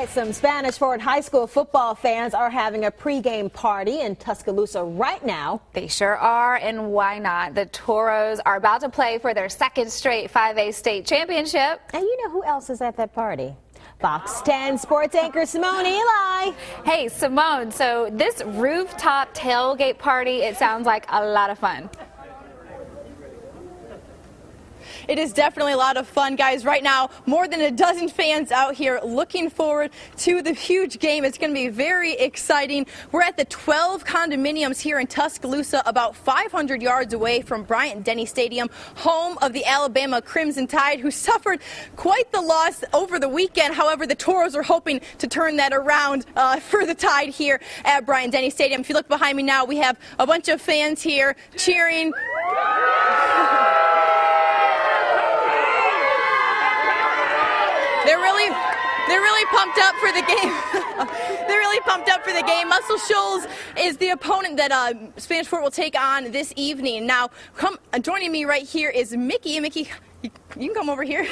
Some Spanish Fort High School football fans are having a pregame party in Tuscaloosa right now. They sure are, and why not? The Toros are about to play for their second straight 5A state championship. And you know who else is at that party? Fox 10 sports anchor Simone Eli. Hey, Simone, so this rooftop tailgate party, it sounds like a lot of fun. It is definitely a lot of fun, guys. Right now, more than a dozen fans out here looking forward to the huge game. It's going to be very exciting. We're at the 12 condominiums here in Tuscaloosa, about 500 yards away from Bryant-Denny Stadium, home of the Alabama Crimson Tide, who suffered quite the loss over the weekend. However, the Toros are hoping to turn that around for the Tide here at Bryant-Denny Stadium. If you look behind me now, we have a bunch of fans here cheering. They're really pumped up for the game. They're really pumped up for the game. Muscle Shoals is the opponent that Spanish Fort will take on this evening. Now, joining me right here is Mickey. Mickey, you can come over here.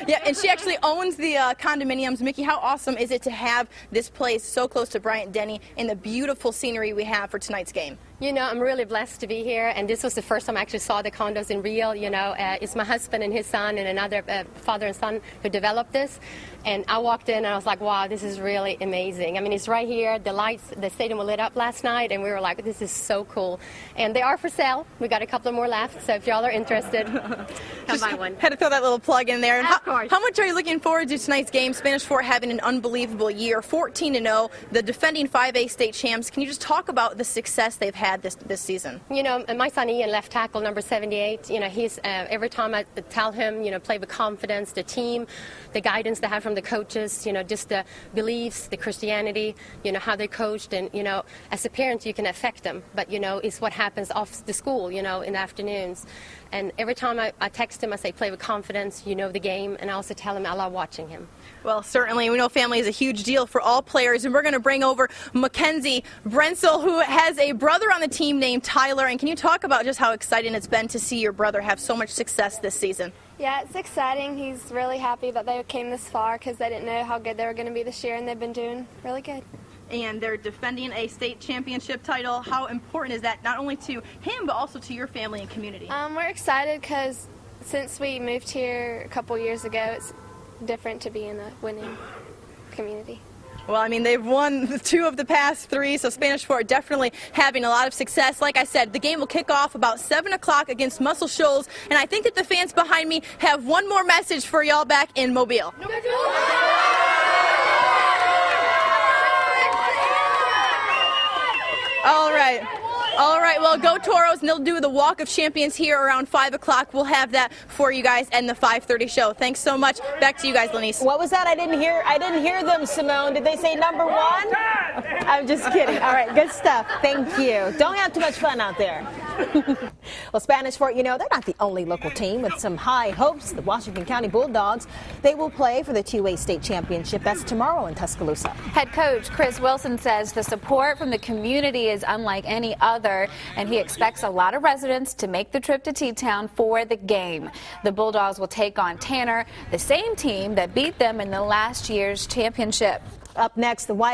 Yeah, and she actually owns the condominiums. Mickey, how awesome is it to have this place so close to Bryant-Denny and the beautiful scenery we have for tonight's game? You know, I'm really blessed to be here, and this was the first time I actually saw the condos in real. You know, it's my husband and his son and another father and son who developed this. And I walked in and I was like, wow, this is really amazing. I mean, it's right here. The lights, the stadium was lit up last night, and we were like, this is so cool. And they are for sale. We got a couple more left, so if y'all are interested, come buy one. Had to throw that little plug in there. And of course. How much are you looking forward to tonight's game? Spanish Fort having an unbelievable year, 14-0, the defending 5A state champs. Can you just talk about the success they've had this season? You know, my son Ian, left tackle, number 78, you know, he's, every time I tell him, you know, play with confidence, the team, the guidance they have from the coaches, you know, just the beliefs, the Christianity, you know, how they coached, and, you know, as a parent you can affect them, but, you know, it's what happens off the school, you know, in the afternoons. And every time I text him, I say, play with confidence, you know the game, and I also tell him I love watching him. Well, certainly, we know family is a huge deal for all players, and we're going to bring over Mackenzie Brensel, who has a brother on the team named Tyler. And can you talk about just how exciting it's been to see your brother have so much success this season? Yeah, it's exciting. He's really happy that they came this far because they didn't know how good they were going to be this year, and they've been doing really good. And they're defending a state championship title. How important is that, not only to him, but also to your family and community? We're excited because since we moved here a couple years ago, it's different to be in a winning community. Well, I mean, they've won 2 of the past 3, so Spanish Fort definitely having a lot of success. Like I said, the game will kick off about 7 o'clock against Muscle Shoals, and I think that the fans behind me have one more message for y'all back in Mobile. All right, well, go Toros, and they'll do the Walk of Champions here around 5 o'clock. We'll have that for you guys and the 5:30 show. Thanks so much. Back to you guys, Lenise. What was that? I didn't hear them, Simone. Did they say number 1? I'm just kidding. All right, good stuff. Thank you. Don't have too much fun out there. Well, Spanish Fort, you know, they're not the only local team with some high hopes. The Washington County Bulldogs, they will play for the 2A state championship. That's tomorrow in Tuscaloosa. Head coach Chris Wilson says the support from the community is unlike any other, and he expects a lot of residents to make the trip to T-Town for the game. The Bulldogs will take on Tanner, the same team that beat them in the last year's championship. Up next, the